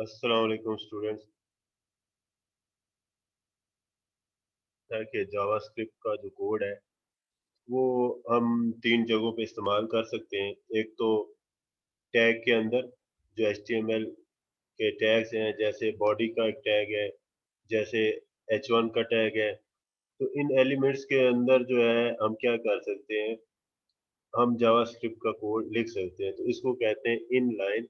अस्सलाम वालेकुम स्टूडेंट्स। कि जावास्क्रिप्ट का जो कोड है वो हम तीन जगहों पे इस्तेमाल कर सकते हैं। एक तो टैग के अंदर जो HTML के टैग्स हैं, जैसे बॉडी का एक टैग है, जैसे H1 का टैग है। तो इन एलिमेंट्स के अंदर जो है हम क्या कर सकते हैं, हम जावास्क्रिप्ट का कोड लिख सकते हैं। तो इसको कहते हैं इनलाइन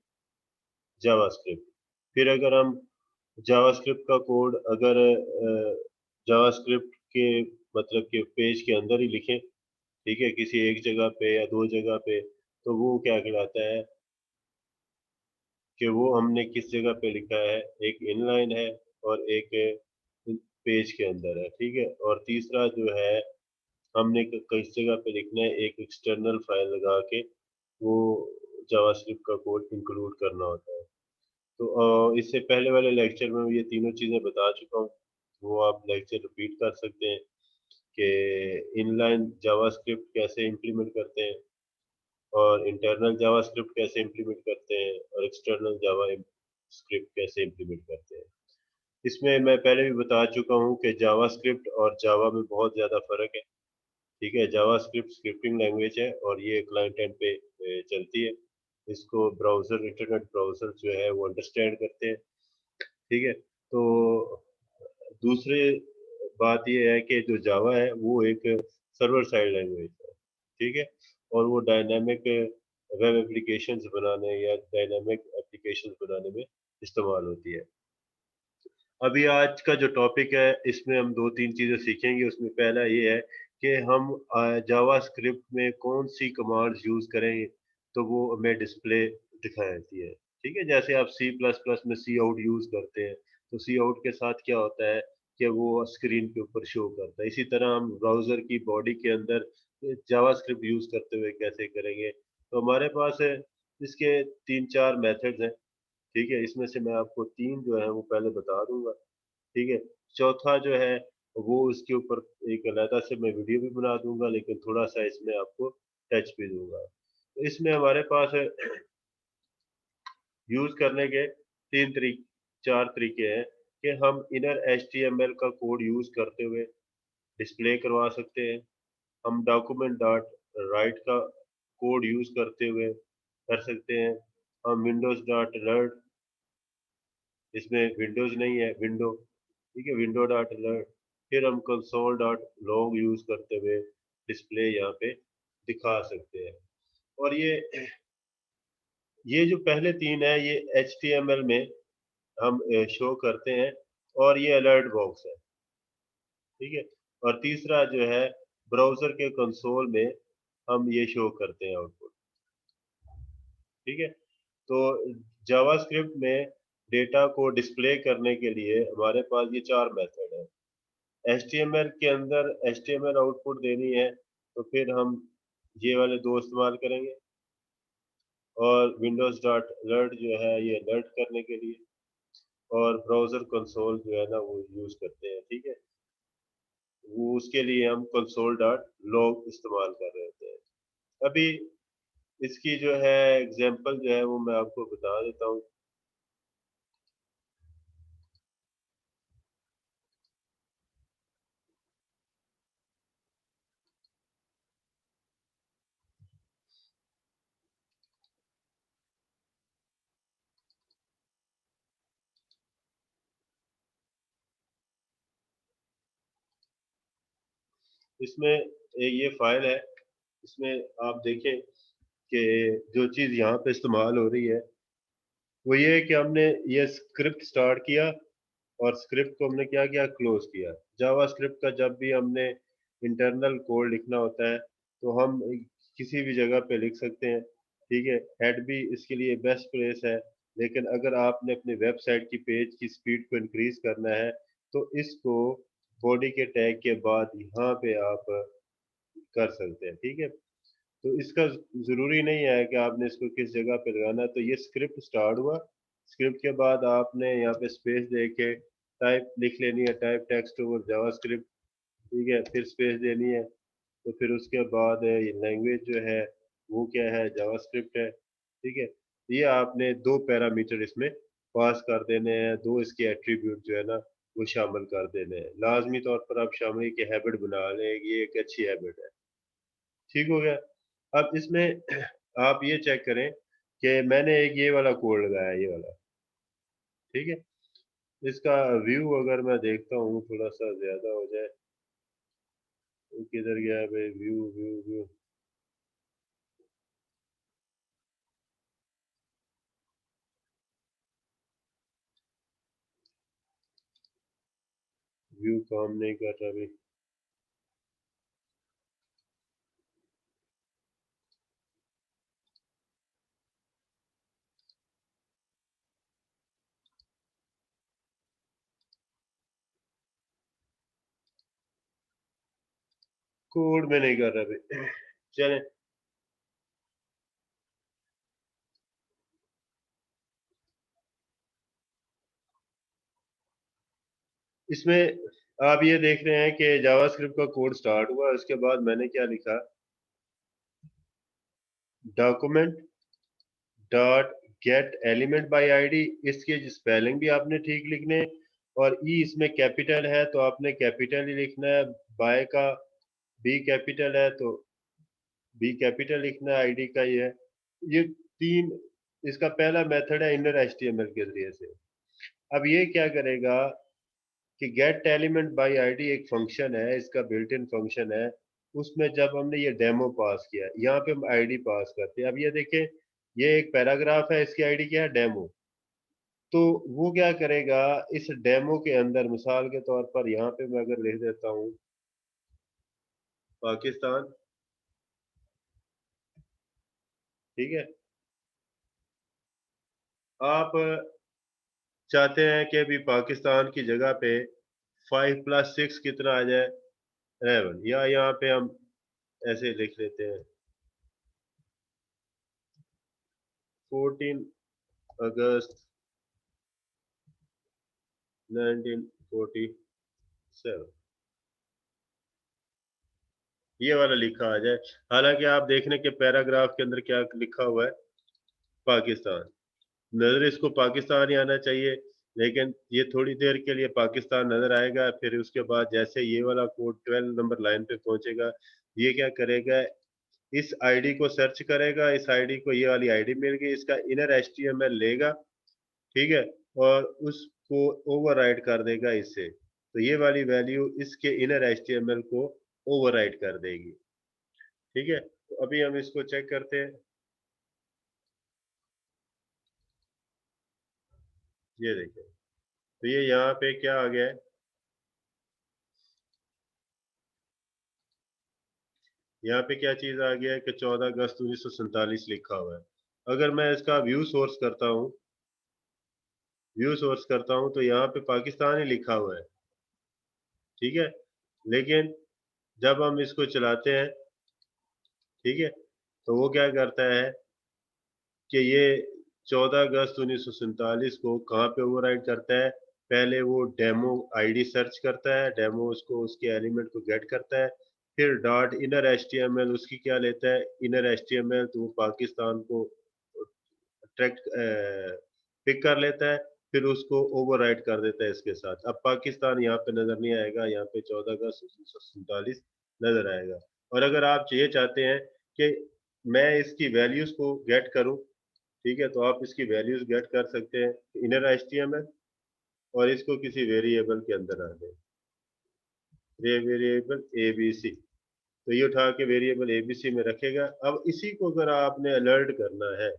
जावास्क्रिप्ट। फिर अगर हम जावास्क्रिप्ट का कोड अगर जावास्क्रिप्ट के मतलब के पेज के अंदर ही लिखें, ठीक है, किसी एक जगह पे या दो जगह पे, तो वो क्या कहलाता है कि वो हमने किस जगह पे लिखा है। एक इनलाइन है और एक पेज के अंदर है, ठीक है। और तीसरा जो है हमने किस जगह पे लिखना है, एक एक्सटर्नल फाइल लगा के वो जावास्क्रिप्ट का कोड इंक्लूड करना होता है। तो इससे पहले वाले लेक्चर में ये तीनों चीज़ें बता चुका हूँ। वो आप लेक्चर रिपीट कर सकते हैं कि इनलाइन जावास्क्रिप्ट कैसे इम्प्लीमेंट करते हैं, और इंटरनल जावास्क्रिप्ट कैसे इम्प्लीमेंट करते हैं, और एक्सटर्नल जावा स्क्रिप्ट कैसे इम्प्लीमेंट करते हैं। इसमें मैं पहले भी बता चुका हूँ कि जावास्क्रिप्ट और जावा में बहुत ज़्यादा फ़र्क है, ठीक है। जावास्क्रिप्ट स्क्रिप्टिंग लैंग्वेज है और ये क्लाइंट एंड पे चलती है। इसको ब्राउज़र, इंटरनेट ब्राउज़र जो है वो अंडरस्टैंड करते हैं, ठीक है। तो दूसरी बात ये है कि जो जावा है वो एक सर्वर साइड लैंग्वेज है, ठीक है। और वो डायनामिक वेब एप्लीकेशंस बनाने या डायनामिक एप्लीकेशंस बनाने में इस्तेमाल होती है। अभी आज का जो टॉपिक है इसमें हम दो तीन चीज़ें सीखेंगे। उसमें पहला ये है कि हम जावास्क्रिप्ट में कौन सी कमांड्स यूज़ करें तो वो हमें डिस्प्ले दिखाती है, ठीक है। जैसे आप सी प्लस प्लस में सी आउट यूज़ करते हैं, तो सी आउट के साथ क्या होता है कि वो स्क्रीन के ऊपर शो करता है। इसी तरह हम ब्राउज़र की बॉडी के अंदर जावास्क्रिप्ट यूज़ करते हुए कैसे करेंगे। तो हमारे पास है इसके तीन चार मेथड्स हैं, ठीक है। इसमें से मैं आपको तीन जो है वो पहले बता दूंगा, ठीक है। चौथा जो है वो इसके ऊपर एक अलग से मैं वीडियो भी बना दूंगा, लेकिन थोड़ा सा इसमें आपको टच भी दूंगा। तो इसमें हमारे पास यूज करने के चार तरीके हैं कि हम इनर HTML का कोड यूज करते हुए डिस्प्ले करवा सकते हैं। हम डॉक्यूमेंट डॉट राइट का कोड यूज करते हुए कर सकते हैं। हम विंडोज डॉट अलर्ट, इसमें विंडोज नहीं है, विंडो, ठीक है, विंडो डॉट अलर्ट। फिर हम कंसोल डॉट लॉग यूज करते हुए डिस्प्ले यहाँ पे दिखा सकते हैं। और ये जो पहले तीन है ये HTML में हम शो करते हैं, और ये अलर्ट बॉक्स है, ठीक है। और तीसरा जो है ब्राउजर के कंसोल में हम ये शो करते हैं आउटपुट, ठीक है। तो जावास्क्रिप्ट में डेटा को डिस्प्ले करने के लिए हमारे पास ये चार मेथड है। HTML के अंदर HTML आउटपुट देनी है तो फिर हम ये वाले दो इस्तेमाल करेंगे। और विंडोज डॉट अलर्ट जो है ये अलर्ट करने के लिए, और ब्राउजर कंसोल जो है ना वो यूज करते हैं, ठीक है। वो उसके लिए हम कंसोल डॉट लॉग इस्तेमाल कर रहे होते हैं। अभी इसकी जो है एग्जांपल जो है वो मैं आपको बता देता हूँ। इसमें ये फाइल है, इसमें आप देखें कि जो चीज़ यहाँ पे इस्तेमाल हो रही है वो ये है कि हमने ये स्क्रिप्ट स्टार्ट किया और स्क्रिप्ट को हमने क्या किया, क्लोज किया। जावा स्क्रिप्ट का जब भी हमने इंटरनल कोड लिखना होता है तो हम किसी भी जगह पे लिख सकते हैं, ठीक है। हेड भी इसके लिए बेस्ट प्लेस है। लेकिन अगर आपने अपने वेबसाइट की पेज की स्पीड को इंक्रीज करना है तो इसको बॉडी के टैग के बाद यहाँ पे आप कर सकते हैं, ठीक है। तो इसका ज़रूरी नहीं है कि आपने इसको किस जगह पे लगाना है। तो ये स्क्रिप्ट स्टार्ट हुआ, स्क्रिप्ट के बाद आपने यहाँ पे स्पेस दे के टाइप लिख लेनी है, टाइप टेक्स्ट ओवर जावास्क्रिप्ट, ठीक है। फिर स्पेस देनी है। तो फिर उसके बाद ये लैंग्वेज जो है वो क्या है, जावास्क्रिप्ट है, ठीक है। ये आपने दो पैरामीटर इसमें पास कर देने हैं, 2 इसके एट्रीब्यूट जो है ना वो शामिल कर देने हैं। लाजमी तौर पर आप शामिल की हैबिट बना लें, ये एक अच्छी हैबिट है। ठीक हो गया। अब इसमें आप ये चेक करें कि मैंने एक ये वाला कोड लगाया, ये वाला, ठीक है। इसका व्यू अगर मैं देखता हूँ थोड़ा सा ज्यादा हो जाए, तो किधर गया भाई व्यू व्यू व्यू। व्यू काम नहीं कर रहा भाई। कोड में नहीं कर रहा भाई। चलें। इसमें आप ये देख रहे हैं कि जावास्क्रिप्ट का कोड स्टार्ट हुआ, उसके बाद मैंने क्या लिखा, document dot gate element by ID. इसके स्पेलिंग भी आपने ठीक लिखने हैं, और ई इसमें कैपिटल है तो आपने कैपिटल ही लिखना है। बाय का बी कैपिटल है तो बी कैपिटल लिखना है, आईडी का ये है। ये तीन, इसका पहला मेथड है इनर एचटीएमएल के जरिए से। अब ये क्या करेगा कि गेट एलिमेंट बाय आईडी एक फंक्शन है, इसका बिल्ट इन फंक्शन है। उसमें जब हमने ये डेमो पास किया, यहाँ पे हम आईडी पास करते हैं। अब ये देखें, ये एक पैराग्राफ है, इसकी आईडी क्या है, डेमो। तो वो क्या करेगा, इस डेमो के अंदर मिसाल के तौर पर यहाँ पे मैं अगर लिख देता हूँ पाकिस्तान, ठीक है। आप चाहते हैं कि अभी पाकिस्तान की जगह पे 5+6 कितना आ जाए, 11, या यहाँ पे हम ऐसे लिख लेते हैं 14 अगस्त 1947, ये वाला लिखा आ जाए। हालांकि आप देखने के पैराग्राफ के अंदर क्या लिखा हुआ है, पाकिस्तान। नजर इसको पाकिस्तान ही आना चाहिए, लेकिन ये थोड़ी देर के लिए पाकिस्तान नजर आएगा, फिर उसके बाद जैसे ये वाला कोड 12 नंबर लाइन पे पहुंचेगा, ये क्या करेगा, इस आईडी को सर्च करेगा, इस आईडी को, ये वाली आईडी मिल गई, इसका इनर एचटीएमएल लेगा, ठीक है, और उसको ओवरराइड कर देगा इससे। तो ये वाली वैल्यू इसके इनर एचटीएमएल को ओवरराइड कर देगी, ठीक है। तो अभी हम इसको चेक करते हैं। ये देखिए, तो ये यहाँ पे क्या आ गया है, यहाँ पे क्या चीज आ गया है कि 14 अगस्त 1947 लिखा हुआ है। अगर मैं इसका व्यू सोर्स करता हूँ, व्यू सोर्स करता हूँ, तो यहाँ पे पाकिस्तान ही लिखा हुआ है, ठीक है। लेकिन जब हम इसको चलाते हैं, ठीक है, तो वो क्या करता है कि ये 14 अगस्त 1947 को कहाँ पे ओवरराइड करता है, पहले वो डेमो आईडी सर्च करता है, डेमो उसको उसके एलिमेंट को गेट करता है, फिर डॉट इनर एचटीएमएल उसकी क्या लेता है, इनर एचटीएमएल, तो वो पाकिस्तान को ट्रैक पिक कर लेता है, फिर उसको ओवरराइड कर देता है इसके साथ। अब पाकिस्तान यहाँ पे नजर नहीं आएगा, यहाँ पे 14 अगस्त 1947 नजर आएगा। और अगर आप ये चाहते हैं कि मैं इसकी वैल्यूज को गेट करूं, ठीक है, तो आप इसकी वैल्यूज गेट कर सकते हैं इनर एचटीएमएल, और इसको किसी वेरिएबल के अंदर आ जाए, ये वेरिएबल एबीसी। तो ये उठा के वेरिएबल एबीसी में रखेगा। अब इसी को अगर आपने अलर्ट करना है,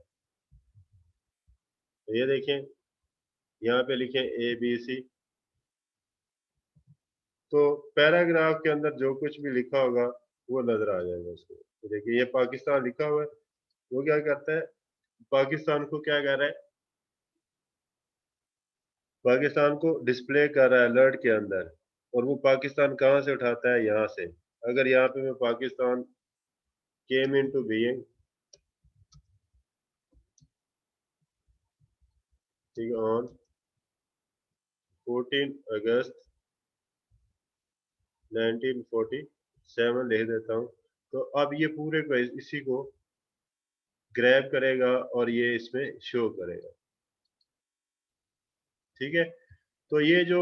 तो ये देखें, यहाँ पे लिखें एबीसी, तो पैराग्राफ के अंदर जो कुछ भी लिखा होगा वो नजर आ जाएगा उसको। तो देखिए ये पाकिस्तान लिखा हुआ है, वो क्या करता है, पाकिस्तान को क्या कह रहा है, पाकिस्तान को डिस्प्ले कर रहा है अलर्ट के अंदर। और वो पाकिस्तान कहाँ से उठाता है, यहाँ से। अगर यहाँ पे मैं पाकिस्तान केम इनटू बीइंग, ठीक है, ऑन 14 अगस्त 1947 लिख देता हूँ, तो अब ये पूरे को इसी को ग्रैब करेगा और ये इसमें शो करेगा। ठीक है। तो ये जो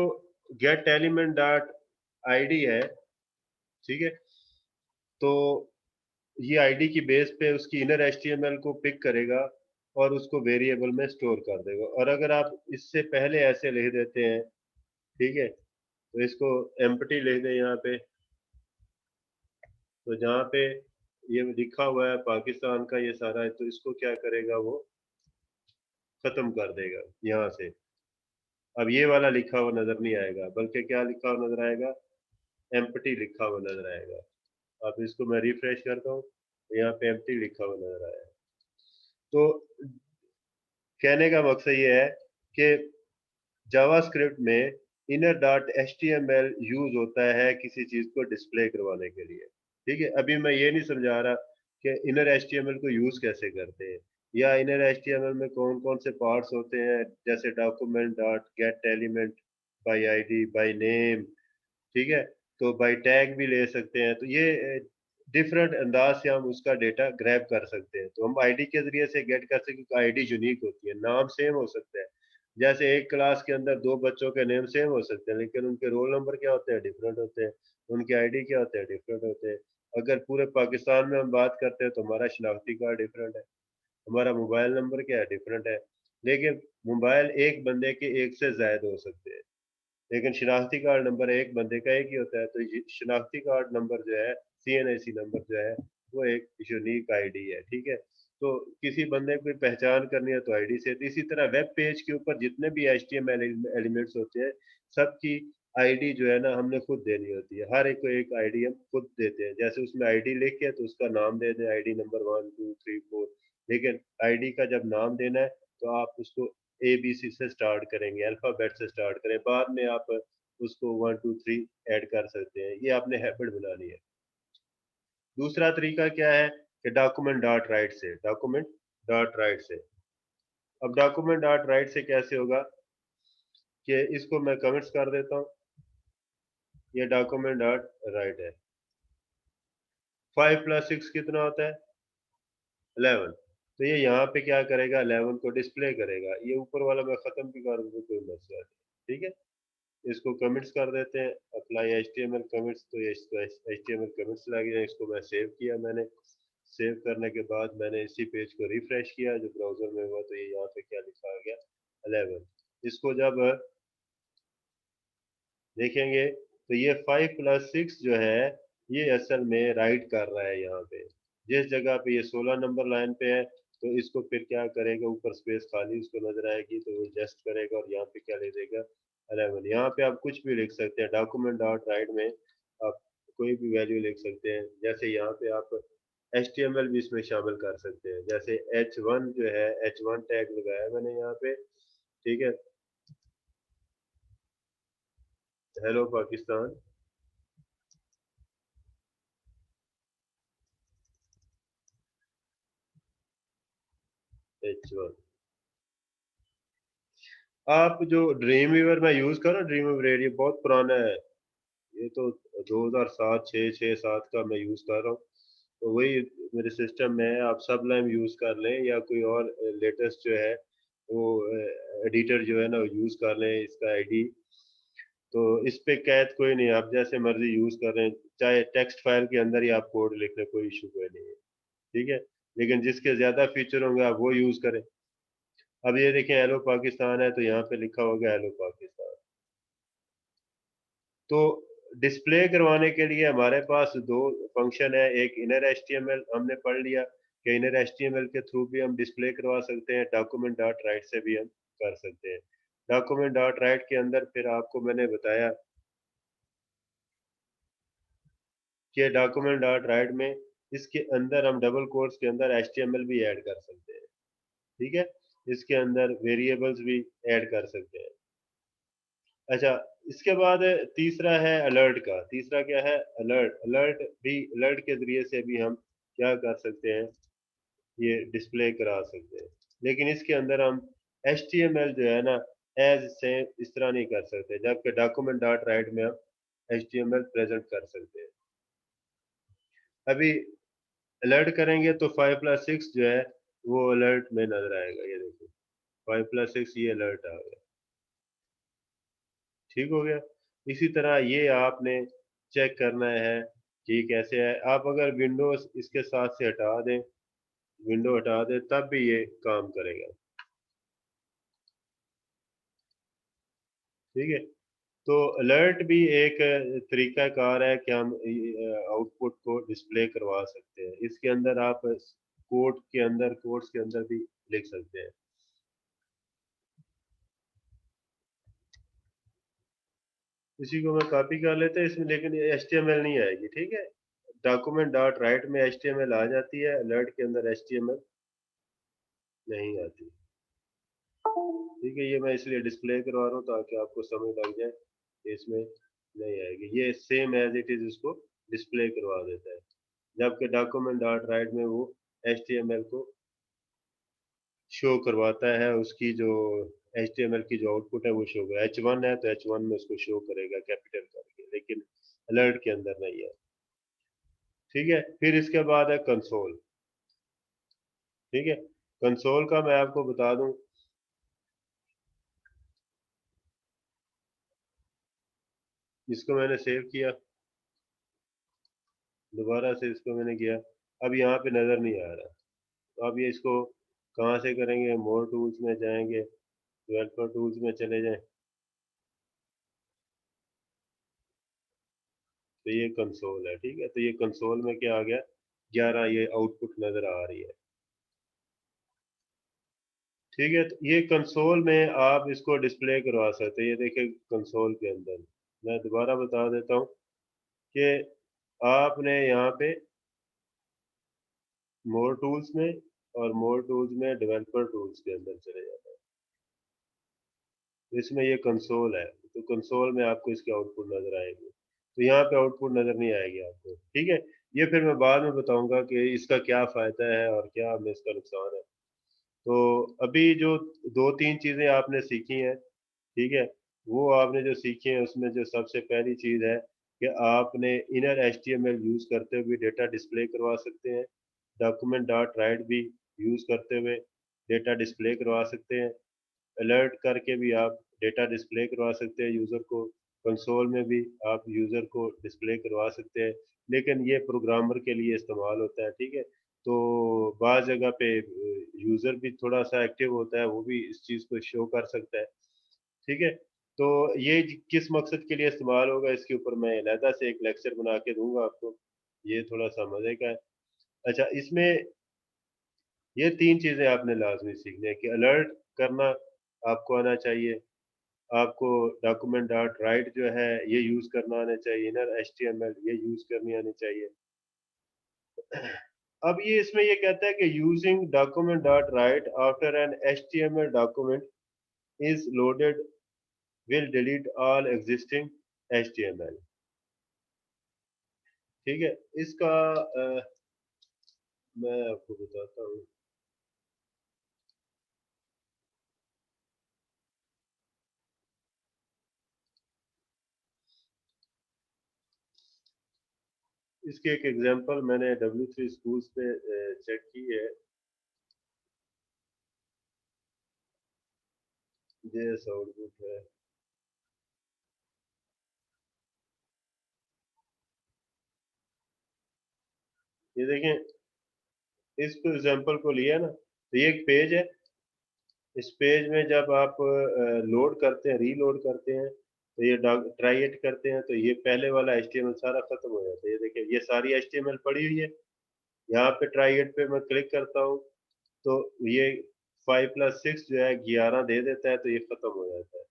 गेट एलिमेंट डॉट आईडी है, ठीक है, तो ये आईडी की बेस पे उसकी इनर एचटीएमएल को पिक करेगा और उसको वेरिएबल में स्टोर कर देगा। और अगर आप इससे पहले ऐसे लिख देते हैं, ठीक है, तो इसको एम्प्टी लिख दें यहाँ पे, तो जहाँ पे ये लिखा हुआ है पाकिस्तान का ये सारा है, तो इसको क्या करेगा वो खत्म कर देगा यहाँ से। अब ये वाला लिखा हुआ नजर नहीं आएगा, बल्कि क्या लिखा हुआ नजर आएगा, एम्प्टी लिखा हुआ नजर आएगा। अब इसको मैं रिफ्रेश करता हूँ, तो यहाँ पे एम्प्टी लिखा हुआ नजर आया। तो कहने का मकसद ये है कि जावास्क्रिप्ट में इनर डॉट एचटीएमएल यूज होता है किसी चीज को डिस्प्ले करवाने के लिए। ठीक है, अभी मैं ये नहीं समझा रहा कि इनर एचटीएमएल को यूज कैसे करते हैं, या इनर एचटीएमएल में कौन कौन से पार्ट्स होते हैं, जैसे document dot gate element by ID by name, ठीक है, तो बाय टैग भी ले सकते हैं। तो ये डिफरेंट अंदाज से हम उसका डेटा ग्रैब कर सकते हैं। तो हम आईडी के जरिए से गेट कर सकते हैं, क्योंकि आईडी यूनिक होती है, नाम सेम हो सकता है। जैसे एक क्लास के अंदर दो बच्चों के नेम सेम हो सकते हैं, लेकिन उनके रोल नंबर क्या होते हैं, डिफरेंट होते हैं। उनके आईडी क्या होते हैं, डिफरेंट होते हैं। अगर पूरे पाकिस्तान में हम बात करते हैं तो हमारा शनाख्ती कार्ड डिफरेंट है, हमारा मोबाइल नंबर क्या है, डिफरेंट है। लेकिन मोबाइल एक बंदे के एक से ज्यादा हो सकते हैं, लेकिन शिनाख्ती कार्ड नंबर एक बंदे का एक ही होता है। तो ये शिनाख्ती कार्ड नंबर जो है, सीएनआईसी नंबर जो है, वो एक यूनिक आईडी है। ठीक है, तो किसी बंदे को पहचान करनी है तो आईडी से। तो इसी तरह वेब पेज के ऊपर जितने भी एचटीएमएल एलिमेंट्स होते हैं, सबकी आईडी जो है ना हमने खुद देनी होती है। हर एक को एक आईडी हम खुद देते हैं। जैसे उसमें आईडी लिख के तो उसका नाम दे दें, आईडी नंबर 1 2 3 4। लेकिन आईडी का जब नाम देना है तो आप उसको ए बी सी से स्टार्ट करेंगे, अल्फाबेट से स्टार्ट करें, बाद में आप उसको 1 2 3 ऐड कर सकते हैं। ये आपने हैबिट बनानी है। दूसरा तरीका क्या है कि डॉक्यूमेंट डॉट राइट से, डॉक्यूमेंट डॉट राइट से। अब डॉक्यूमेंट डॉट राइट से कैसे होगा कि इसको मैं कमेंट्स कर देता हूँ। ये डॉक्यूमेंट डॉट राइट है। 5 + 6 कितना होता है, 11। तो ये यहाँ पे क्या करेगा, 11 को डिस्प्ले करेगा। ये ऊपर वाला मैं खत्म भी कर दूँ तो कोई मसला नहीं। ठीक है, इसको कमिट्स कर देते हैं, अप्लाई एचटीएमएल कमिट्स। तो ये इसको एचटीएमएल कमिट्स लग गए। इसको मैं सेव किया, मैंने सेव करने के बाद मैंने इसी पेज को रिफ्रेश किया जो ब्राउजर में हुआ, तो ये यहाँ पे क्या लिखा आ गया, 11। इसको जब देखेंगे तो ये 5 + 6 जो है, ये असल में राइट कर रहा है यहाँ पे। जिस जगह पे ये 16 नंबर लाइन पे है, तो इसको फिर क्या करेगा, ऊपर स्पेस खाली उसको नजर आएगी तो वो एडजस्ट करेगा और यहाँ पे क्या ले देगा, 11। यहाँ पे आप कुछ भी लिख सकते हैं, डॉक्यूमेंट डॉट राइट में आप कोई भी वैल्यू लिख सकते हैं। जैसे यहाँ पे आप HTML भी इसमें शामिल कर सकते हैं। जैसे H1 जो है, H1 टैग लगाया मैंने यहाँ पे, ठीक है, हेलो पाकिस्तान, H1। आप जो ड्रीम वीवर में यूज करो, ड्रीम वीवर ये बहुत पुराना है। ये तो 2007 6 6 7 का मैं यूज कर रहा हूँ। तो वही मेरे सिस्टम में है। आप सब लाइन यूज कर लें या कोई और लेटेस्ट जो है वो एडिटर जो है ना यूज कर लें इसका आईडी। तो इस पे कैद कोई नहीं है, आप जैसे मर्जी यूज कर रहे हैं। चाहे टेक्स्ट फाइल के अंदर ही आप कोड लिख लें, कोई इशू कोई नहीं है। ठीक है, लेकिन जिसके ज्यादा फीचर होंगे आप वो यूज करें। अब ये देखें, हेलो पाकिस्तान है तो यहाँ पे लिखा होगा हेलो पाकिस्तान। तो डिस्प्ले करवाने के लिए हमारे पास दो फंक्शन है। एक इनर एचटीएमएल हमने पढ़ लिया कि इनर एचटीएमएल के थ्रू भी हम डिस्प्ले करवा सकते हैं, डॉक्यूमेंट डॉट राइट से भी हम कर सकते हैं। डॉक्यूमेंट डॉट राइट के अंदर फिर आपको मैंने बताया कि डॉक्यूमेंट डॉट राइट में इसके अंदर हम डबल कोट्स के अंदर एचटीएमएल भी ऐड कर सकते हैं। ठीक है, इसके अंदर वेरिएबल्स भी ऐड कर सकते हैं। अच्छा, इसके बाद तीसरा है अलर्ट का। तीसरा क्या है, अलर्ट। अलर्ट भी, अलर्ट के जरिए से भी हम क्या कर सकते हैं, ये डिस्प्ले करा सकते हैं। लेकिन इसके अंदर हम HTML जो है ना एज से इस तरह नहीं कर सकते, जबकि डॉक्यूमेंट डॉट राइट में हम HTML प्रेजेंट कर सकते हैं। अभी अलर्ट करेंगे तो 5 + 6 जो है वो अलर्ट में नजर आएगा। ये देखो 5 + 6 ये अलर्ट आ गया। ठीक हो गया। इसी तरह ये आपने चेक करना है कि ये कैसे है। आप अगर विंडोज इसके साथ से हटा दें, विंडो हटा दें, तब भी ये काम करेगा। ठीक है। तो अलर्ट भी एक तरीका कार है कि हम आउटपुट को डिस्प्ले करवा सकते हैं। इसके अंदर आप कोड्स के अंदर भी लिख सकते हैं। इसी को मैं कॉपी कर लेते हैं इसमें, लेकिन HTML नहीं आएगी। ठीक है। डॉक्यूमेंट डॉट राइट में HTML आ जाती है, अलर्ट के अंदर HTML नहीं आती। ठीक है, ये मैं इसलिए डिस्प्ले करवा रहा हूँ ताकि आपको समझ लग जाए कि इसमें नहीं आएगी। ये सेम एज इट इज इसको डिस्प्ले करवा देता है, जबकि डॉक्यूमेंट डॉट राइट में वो HTML को शो करवाता है। उसकी जो HTML की जो आउटपुट है वो शो करेगा। H1 है तो H1 में उसको शो करेगा कैपिटल करके, लेकिन अलर्ट के अंदर नहीं है। ठीक है। फिर इसके बाद है कंसोल। ठीक है। कंसोल का मैं आपको बता दूं, इसको मैंने सेव किया, दोबारा से इसको मैंने किया, अब यहाँ पे नज़र नहीं आ रहा। तो अब ये इसको कहाँ से करेंगे? मोर टूल्स में जाएंगे, डेवलपर टूल्स में चले जाएं, तो ये कंसोल है। ठीक है। तो ये कंसोल में क्या आ गया? 11 ये आउटपुट नज़र आ रही है। ठीक है। तो ये कंसोल में आप इसको डिस्प्ले करवा सकते हैं। ये देखिए कंसोल के अंदर मैं दोबारा बता देता हूँ कि आपने यहाँ पे मोर टूल्स में, और मोर टूल्स में डेवलपर टूल्स के अंदर चले जाना है। तो इसमें ये कंसोल है, तो कंसोल में आपको इसके आउटपुट नजर आएंगे। तो यहाँ पे आउटपुट नजर नहीं आएगी आपको। ठीक है। ये फिर मैं बाद में बताऊंगा कि इसका क्या फायदा है और क्या हमें इसका नुकसान है। तो अभी जो दो तीन चीजें आपने सीखी हैं, ठीक है, वो आपने जो सीखी है उसमें जो सबसे पहली चीज है कि आपने इनर HTML यूज करते हुए डेटा डिस्प्ले करवा सकते हैं। डॉक्यूमेंट डॉट राइट भी यूज करते हुए डेटा डिस्प्ले करवा सकते हैं। अलर्ट करके भी आप डेटा डिस्प्ले करवा सकते हैं यूज़र को। कंसोल में भी आप यूज़र को डिस्प्ले करवा सकते हैं, लेकिन ये प्रोग्रामर के लिए इस्तेमाल होता है। ठीक है। तो बाज़ जगह पे यूज़र भी थोड़ा सा एक्टिव होता है, वो भी इस चीज़ को शो कर सकता है। ठीक है। तो ये किस मकसद के लिए इस्तेमाल होगा, इसके ऊपर मैं अलहदा से एक लेक्चर बना के दूंगा आपको। ये थोड़ा सा मजे का है। अच्छा, इसमें ये तीन चीज़ें आपने लाजमी सीखनी है कि अलर्ट करना आपको आना चाहिए, आपको डॉक्यूमेंट डॉट राइट जो है ये यूज करना आना चाहिए, इनर HTML ये यूज करनी आनी चाहिए। अब ये इसमें ये कहता है कि using document dot write after an HTML document is loaded will delete all existing HTML। ठीक है। इसका मैं आपको बताता हूँ। इसकी एक एग्जांपल मैंने W3 स्कूल्स पे चेक की है। ये आउटपुट है। ये देखें, इस एग्जांपल को लिया ना, तो ये एक पेज है। इस पेज में जब आप लोड करते हैं, रीलोड करते हैं, तो ये ट्राई इट करते हैं, तो ये पहले वाला HTML सारा खत्म हो जाता है। ये देखिए ये सारी HTML पड़ी हुई है। यहाँ पे ट्राई इट पे मैं क्लिक करता हूँ, तो ये 5 + 6 जो है 11 दे देता है, तो ये खत्म हो जाता है।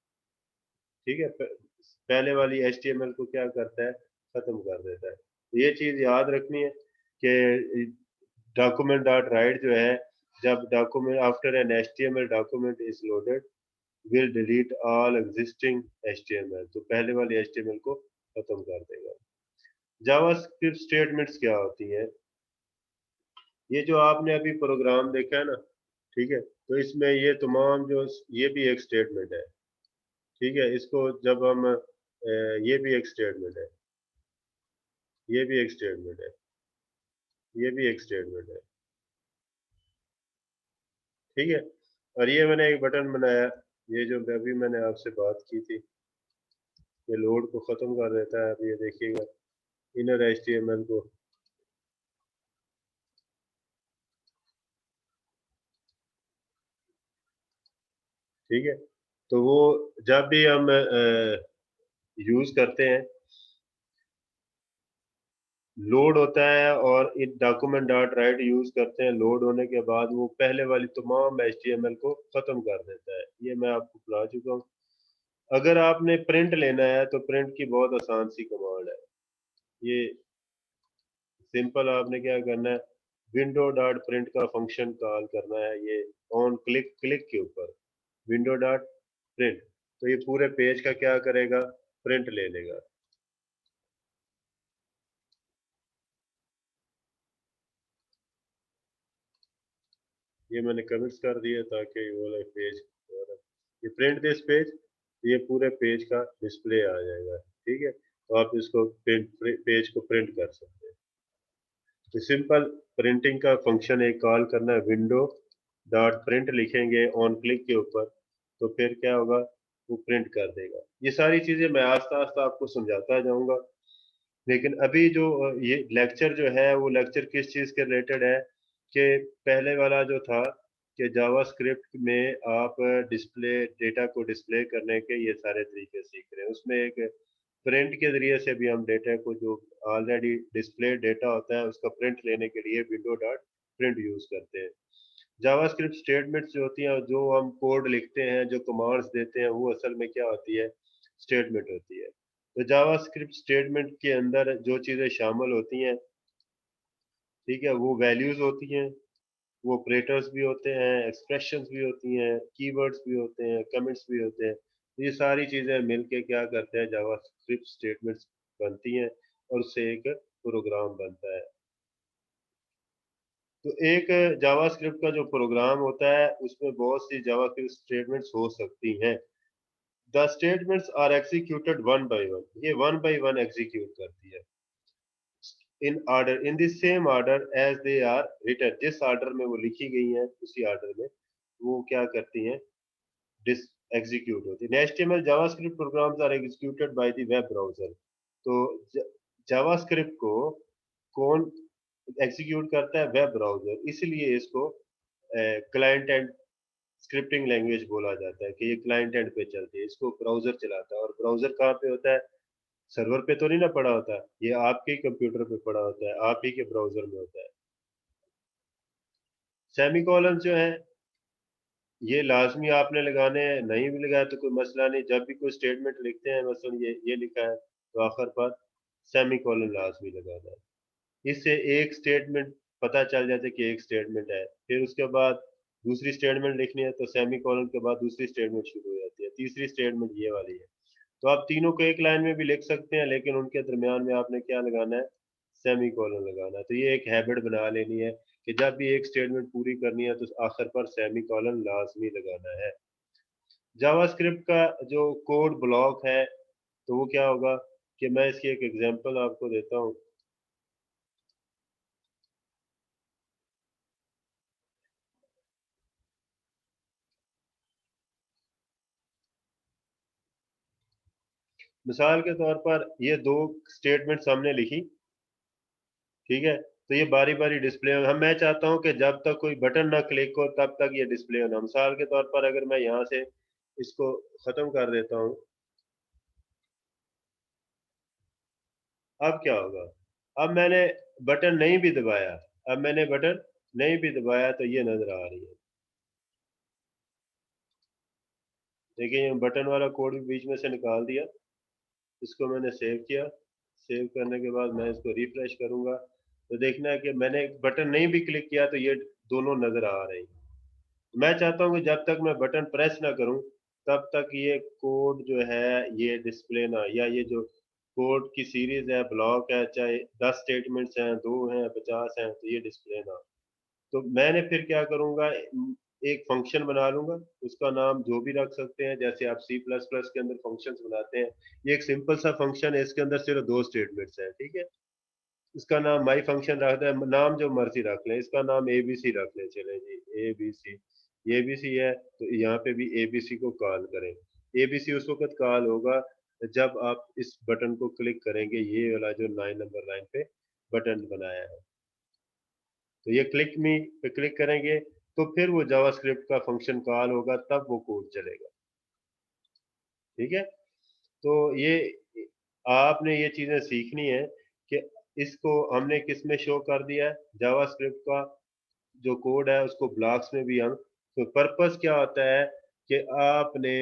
ठीक है। पहले वाली HTML को क्या करता है? खत्म कर देता है। तो ये चीज याद रखनी है कि डॉक्यूमेंट डॉट राइट जो है, जब document after an HTML document is loaded will delete all existing HTML, तो पहले वाली HTML को खत्म कर देगा। जावास्क्रिप्ट स्टेटमेंट्स क्या होती हैं? ये जो आपने अभी प्रोग्राम देखा है ना, ठीक है, तो इसमें ये तमाम जो, ये भी एक स्टेटमेंट है। ठीक है। इसको जब हम ये भी एक स्टेटमेंट है, ये भी एक स्टेटमेंट है, ये भी एक स्टेटमेंट है। ठीक है। और ये मैंने एक बटन बनाया, ये जो अभी मैंने आपसे बात की थी, ये लोड को ख़त्म कर देता है। अब ये देखिएगा इनर एचटीएमएल को, ठीक है। तो वो जब भी हम यूज़ करते हैं, लोड होता है और it document dot right use करते हैं, लोड होने के बाद वो पहले वाली तमाम एचटीएमएल को ख़त्म कर देता है। ये मैं आपको बता चुका हूँ। अगर आपने प्रिंट लेना है तो प्रिंट की बहुत आसान सी कमांड है। ये सिंपल आपने क्या करना है, विंडो डॉट प्रिंट का फंक्शन कॉल करना है। ये ऑन क्लिक क्लिक के ऊपर विंडो डॉट प्रिंट, तो ये पूरे पेज का क्या करेगा, प्रिंट ले लेगा। ये मैंने कमिट्स कर दिया ताकि ये वाला पेज, ये प्रिंट दिस पेज, ये पूरे पेज का डिस्प्ले आ जाएगा, ठीक है। तो आप इसको पेज को प्रिंट कर सकते हैं। तो सिंपल प्रिंटिंग का फंक्शन एक कॉल करना है, विंडो डॉट प्रिंट लिखेंगे ऑन क्लिक के ऊपर, तो फिर क्या होगा, वो प्रिंट कर देगा। ये सारी चीजें मैं आस्ता आस्ता आपको समझाता जाऊंगा। लेकिन अभी जो ये लेक्चर जो है वो लेक्चर किस चीज़ के रिलेटेड है, कि पहले वाला जो था कि जावास्क्रिप्ट में आप डिस्प्ले डेटा को डिस्प्ले करने के ये सारे तरीके सीख रहे हैं। उसमें एक प्रिंट के ज़रिए से भी हम डेटा को, जो ऑलरेडी डिस्प्ले डेटा होता है उसका प्रिंट लेने के लिए विंडो डॉट प्रिंट यूज़ करते हैं। जावास्क्रिप्ट स्टेटमेंट्स जो होती हैं, जो हम कोड लिखते हैं, जो कमांड्स देते हैं, वो असल में क्या होती है, स्टेटमेंट होती है। तो जावास्क्रिप्ट स्टेटमेंट के अंदर जो चीज़ें शामिल होती हैं, ठीक है, वो वैल्यूज होती हैं, वो ऑपरेटर्स भी होते हैं, एक्सप्रेशंस भी होती हैं, कीवर्ड्स भी होते हैं, कमेंट्स भी होते हैं। तो ये सारी चीज़ें मिलके क्या करते हैं, जावास्क्रिप्ट स्टेटमेंट्स बनती हैं और उससे एक प्रोग्राम बनता है। तो एक जावास्क्रिप्ट का जो प्रोग्राम होता है उसमें बहुत सी जावास्क्रिप्ट स्टेटमेंट्स हो सकती हैं। The statements are executed one by one, ये वन बाय वन एग्जीक्यूट करती है, in order, in the same order as they are written, जिस ऑर्डर में वो लिखी गई हैं उसी ऑर्डर में वो क्या करती हैं, डिस एग्जीक्यूट होती है। HTML JavaScript programs are executed by the web browser. तो जावास्क्रिप्ट को कौन एग्जीक्यूट करता है, वेब ब्राउज़र, इसलिए इसको क्लाइंट एंड स्क्रिप्टिंग लैंग्वेज बोला जाता है, कि ये क्लाइंट एंड पे चलती है, इसको ब्राउज़र चलाता है। और ब्राउज़र कहाँ पे होता है, सर्वर पे तो नहीं ना पड़ा होता, ये आपके ही कंप्यूटर पे पड़ा होता है, आप ही के ब्राउज़र में होता है। सेमीकोलन जो है ये लाज़मी आपने लगाने हैं, नहीं भी लगाया तो कोई मसला नहीं। जब भी कोई स्टेटमेंट लिखते हैं, मसलन ये लिखा है तो आखिर पर सेमीकोलन लाज़मी लगाना है। इससे एक स्टेटमेंट पता चल जाता है कि एक स्टेटमेंट है। फिर उसके बाद दूसरी स्टेटमेंट लिखनी है तो सेमीकोलन के बाद दूसरी स्टेटमेंट शुरू हो जाती है। तीसरी स्टेटमेंट ये वाली है। तो आप तीनों को एक लाइन में भी लिख सकते हैं, लेकिन उनके दरमियान में आपने क्या लगाना है, सेमीकोलन लगाना है। तो ये एक हैबिट बना लेनी है कि जब भी एक स्टेटमेंट पूरी करनी है तो आखिर पर सेमीकोलन लाजमी लगाना है। जावास्क्रिप्ट का जो कोड ब्लॉक है, तो वो क्या होगा, कि मैं इसकी एक एग्जांपल आपको देता हूँ। मिसाल के तौर पर ये दो स्टेटमेंट्स हमने लिखी, ठीक है। तो ये बारी बारी डिस्प्ले हम, मैं चाहता हूँ कि जब तक कोई बटन ना क्लिक हो तब तक ये डिस्प्ले होना। मिसाल के तौर पर अगर मैं यहाँ से इसको खत्म कर देता हूँ, अब क्या होगा, अब मैंने बटन नहीं भी दबाया, अब मैंने बटन नहीं भी दबाया तो ये नजर आ रही है। देखिए ये बटन वाला कोड भी बीच में से निकाल दिया। इसको मैंने सेव किया, सेव करने के बाद मैं इसको रिफ्रेश करूंगा तो देखना है कि मैंने बटन नहीं भी क्लिक किया तो ये दोनों नजर आ रहे हैं। मैं चाहता हूँ कि जब तक मैं बटन प्रेस ना करूं तब तक ये कोड जो है ये डिस्प्ले ना, या ये जो कोड की सीरीज है, ब्लॉक है, चाहे 10 स्टेटमेंट्स हैं, 2 हैं, 50 हैं, तो ये डिस्प्ले ना। तो मैंने फिर क्या करूंगा, एक फंक्शन बना लूंगा, उसका नाम जो भी रख सकते हैं, जैसे आप सी प्लस प्लस के अंदर फंक्शंस बनाते हैं। ये एक सिंपल सा फंक्शन है, इसके अंदर सिर्फ 2 स्टेटमेंट्स हैं, ठीक है। इसका नाम माई फंक्शन रख दे, नाम जो मर्जी रख लें, इसका नाम एबीसी रख लें, चले जी एबीसी। एबीसी है तो यहाँ पे भी एबीसी को कॉल करें। एबीसी उस वक्त कॉल होगा जब आप इस बटन को क्लिक करेंगे, ये वाला जो 9 नंबर लाइन पे बटन बनाया है, तो ये क्लिक मी पे क्लिक करेंगे तो फिर वो जावास्क्रिप्ट का फंक्शन कॉल होगा, तब वो कोड चलेगा। ठीक है, तो ये आपने ये चीजें सीखनी है कि इसको हमने किस में शो कर दिया है, जावास्क्रिप्ट का जो कोड है उसको ब्लॉक्स में भी हम, तो पर्पस क्या होता है कि आपने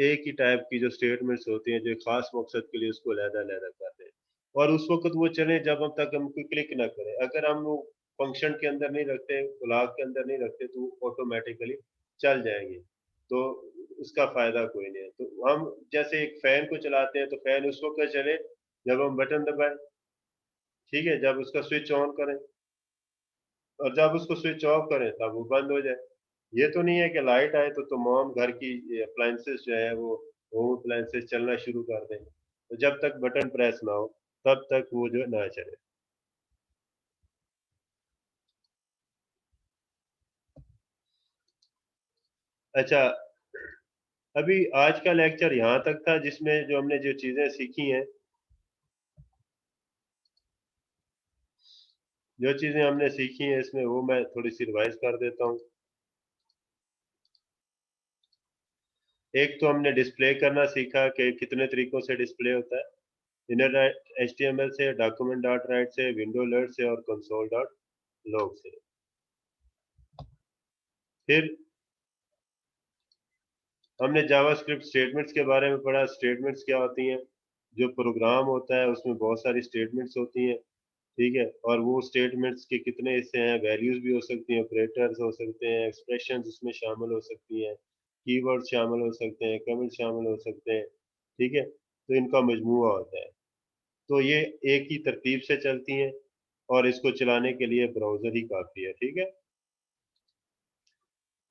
एक ही टाइप की जो स्टेटमेंट्स होती हैं जो खास मकसद के लिए उसको अलग-अलग कर दें और उस वक्त वो चले जब हम तक हम कोई क्लिक ना करें। अगर हम वो फंक्शन के अंदर नहीं रखते, ब्लॉक के अंदर नहीं रखते तो ऑटोमेटिकली चल जाएंगे। तो उसका फायदा कोई नहीं है। तो हम जैसे एक फैन को चलाते हैं तो फैन उस वक्त चले जब हम बटन दबाएं, ठीक है, जब उसका स्विच ऑन करें और जब उसको स्विच ऑफ करें तब वो बंद हो जाए। ये तो नहीं है कि लाइट आए तो तमाम घर की अप्लायंसेस जो है वो होम अप्लायंसेस चलना शुरू कर दें। तो जब तक बटन प्रेस ना हो तब तक वो जो है ना चले। अच्छा, अभी आज का लेक्चर यहाँ तक था जिसमें जो हमने जो चीजें सीखी हैं, जो चीजें हमने सीखी हैं इसमें वो मैं थोड़ी सी रिवाइज कर देता हूँ। एक तो हमने डिस्प्ले करना सीखा कि कितने तरीकों से डिस्प्ले होता है, इनर एचटीएमएल से, डॉक्यूमेंट डॉट राइट से, विंडो अलर्ट से और कंसोल डॉट लॉग से। फिर हमने जावास्क्रिप्ट स्टेटमेंट्स के बारे में पढ़ा, स्टेटमेंट्स क्या होती हैं। जो प्रोग्राम होता है उसमें बहुत सारी स्टेटमेंट्स होती हैं, ठीक है, और वो स्टेटमेंट्स के कितने हिस्से हैं, वैल्यूज भी हो सकती हैं, ऑपरेटर्स हो सकते हैं, एक्सप्रेशंस उसमें शामिल हो सकती हैं, कीवर्ड शामिल हो सकते हैं, कमेंट शामिल हो सकते हैं, ठीक है, तो इनका मजमूआ होता है। तो ये एक ही तरतीब से चलती हैं और इसको चलाने के लिए ब्राउज़र ही काफ़ी है, ठीक है?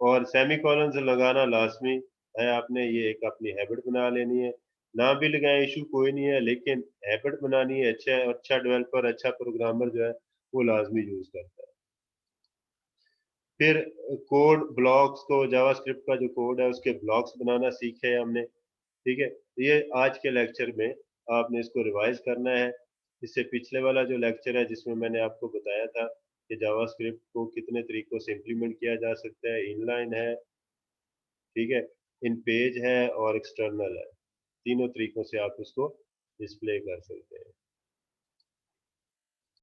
और सेमीकोलंस लगाना लाज़मी है, आपने ये एक अपनी हैबिट बना लेनी है। ना भी लगाएँ इश्यू कोई नहीं है, लेकिन हैबिट बनानी है, अच्छा डेवलपर, अच्छा प्रोग्रामर जो है वो लाज़मी यूज़ करता है। फिर कोड ब्लॉक्स को, जावास्क्रिप्ट का जो कोड है उसके ब्लॉक्स बनाना सीखे हमने, ठीक है? ये आज के लेक्चर में आपने इसको रिवाइज़ करना है। इससे पिछले वाला जो लेक्चर है जिसमें मैंने आपको बताया था कि जावास्क्रिप्ट को कितने तरीकों से इम्प्लीमेंट किया जा सकता है, इनलाइन है, ठीक है, इन पेज है और एक्सटर्नल है। तीनों तरीकों से आप उसको डिस्प्ले कर सकते हैं।